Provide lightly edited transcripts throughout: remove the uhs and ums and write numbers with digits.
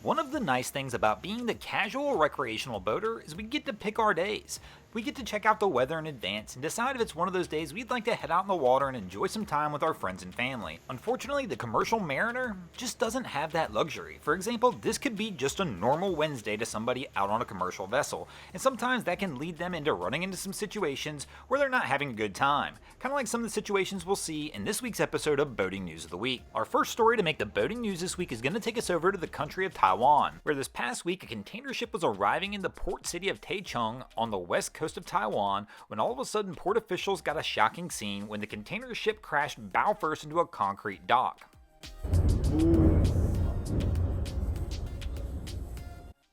One of the nice things about being the casual recreational boater is we get to pick our days. We get to check out the weather in advance and decide if it's one of those days we'd like to head out in the water and enjoy some time with our friends and family. Unfortunately, the commercial mariner just doesn't have that luxury. For example, this could be just a normal Wednesday to somebody out on a commercial vessel, and sometimes that can lead them into running into some situations where they're not having a good time. Kind of like some of the situations we'll see in this week's episode of Boating News of the Week. Our first story to make the boating news this week is going to take us over to the country of Taiwan, where this past week a container ship was arriving in the port city of Taichung on the west coast of Taiwan when all of a sudden port officials got a shocking scene when the container ship crashed bow first into a concrete dock.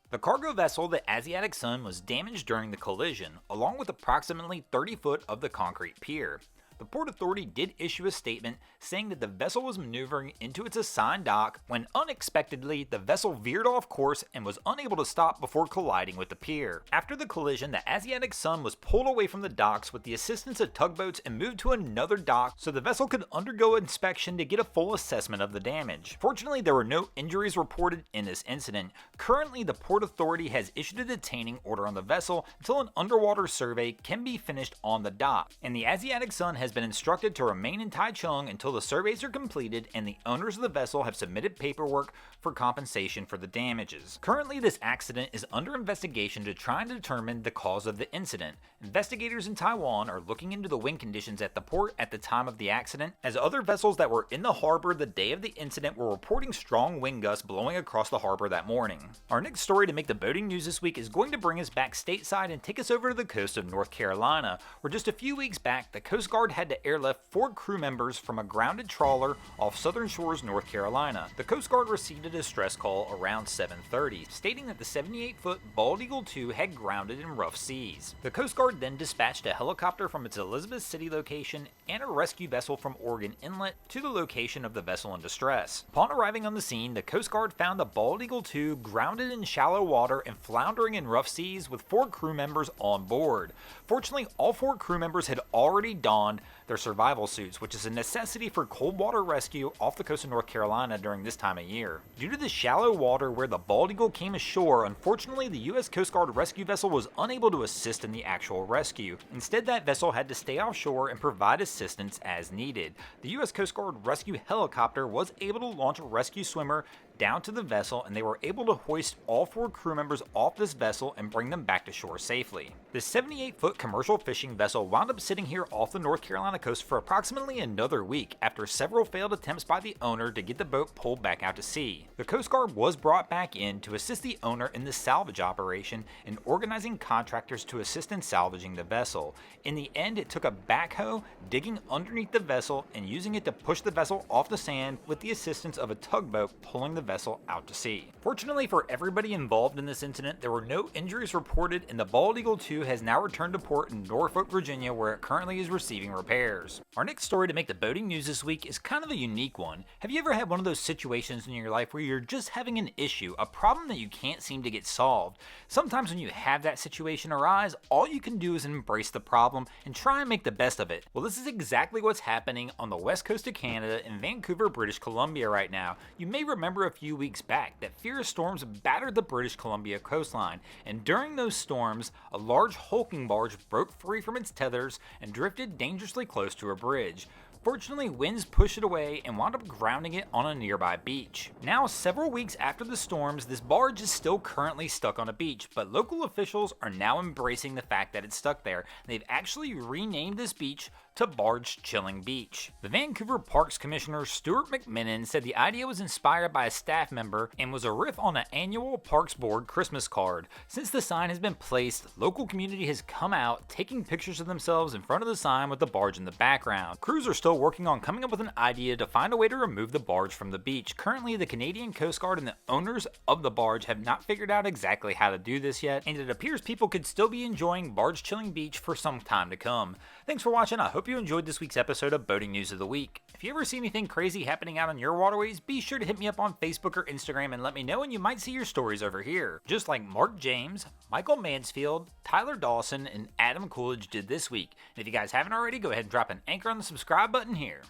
The cargo vessel, the Asiatic Sun, was damaged during the collision, along with approximately 30 foot of the concrete pier. The Port Authority did issue a statement saying that the vessel was maneuvering into its assigned dock when unexpectedly the vessel veered off course and was unable to stop before colliding with the pier. After the collision, the Asiatic Sun was pulled away from the docks with the assistance of tugboats and moved to another dock so the vessel could undergo inspection to get a full assessment of the damage. Fortunately, there were no injuries reported in this incident. Currently, the Port Authority has issued a detaining order on the vessel until an underwater survey can be finished on the dock, and the Asiatic Sun has been instructed to remain in Taichung until the surveys are completed and the owners of the vessel have submitted paperwork for compensation for the damages. Currently, this accident is under investigation to try and determine the cause of the incident. Investigators in Taiwan are looking into the wind conditions at the port at the time of the accident, as other vessels that were in the harbor the day of the incident were reporting strong wind gusts blowing across the harbor that morning. Our next story to make the boating news this week is going to bring us back stateside and take us over to the coast of North Carolina, where just a few weeks back the Coast Guard had to airlift 4 crew members from a grounded trawler off Southern Shores, North Carolina. The Coast Guard received a distress call around 7:30, stating that the 78-foot Bald Eagle II had grounded in rough seas. The Coast Guard then dispatched a helicopter from its Elizabeth City location and a rescue vessel from Oregon Inlet to the location of the vessel in distress. Upon arriving on the scene, the Coast Guard found the Bald Eagle II grounded in shallow water and floundering in rough seas with 4 crew members on board. Fortunately, all 4 crew members had already donned their survival suits, which is a necessity for cold water rescue off the coast of North Carolina during this time of year. Due to the shallow water where the Bald Eagle came ashore, unfortunately the U.S. Coast Guard rescue vessel was unable to assist in the actual rescue. Instead, that vessel had to stay offshore and provide assistance as needed. The U.S. Coast Guard rescue helicopter was able to launch a rescue swimmer down to the vessel, and they were able to hoist all 4 crew members off this vessel and bring them back to shore safely. The 78-foot commercial fishing vessel wound up sitting here off the North Carolina coast for approximately another week after several failed attempts by the owner to get the boat pulled back out to sea. The Coast Guard was brought back in to assist the owner in the salvage operation and organizing contractors to assist in salvaging the vessel. In the end, it took a backhoe digging underneath the vessel and using it to push the vessel off the sand with the assistance of a tugboat pulling the vessel out to sea. Fortunately for everybody involved in this incident, there were no injuries reported, and the Bald Eagle II has now returned to port in Norfolk, Virginia, where it currently is receiving repairs. Our next story to make the boating news this week is kind of a unique one. Have you ever had one of those situations in your life where you're just having an issue, a problem that you can't seem to get solved? Sometimes when you have that situation arise, all you can do is embrace the problem and try and make the best of it. Well, this is exactly what's happening on the west coast of Canada in Vancouver, British Columbia right now. You may remember a few weeks back that fierce storms battered the British Columbia coastline, and during those storms, a large hulking barge broke free from its tethers and drifted dangerously close to a bridge. Fortunately, winds pushed it away and wound up grounding it on a nearby beach. Now, several weeks after the storms, this barge is still currently stuck on a beach, but local officials are now embracing the fact that it's stuck there. They've actually renamed this beach to Barge Chilling Beach. The Vancouver Parks Commissioner Stuart McMinnon said the idea was inspired by a staff member and was a riff on an annual Parks Board Christmas card. Since the sign has been placed, the local community has come out taking pictures of themselves in front of the sign with the barge in the background. Crews are still working on coming up with an idea to find a way to remove the barge from the beach. Currently, the Canadian Coast Guard and the owners of the barge have not figured out exactly how to do this yet, and it appears people could still be enjoying Barge Chilling Beach for some time to come. Thanks for watching. I hope you enjoyed this week's episode of Boating News of the Week. If you ever see anything crazy happening out on your waterways, be sure to hit me up on Facebook or Instagram and let me know, and you might see your stories over here. Just like Mark James, Michael Mansfield, Tyler Dawson, and Adam Coolidge did this week. And if you guys haven't already, go ahead and drop an anchor on the subscribe button here.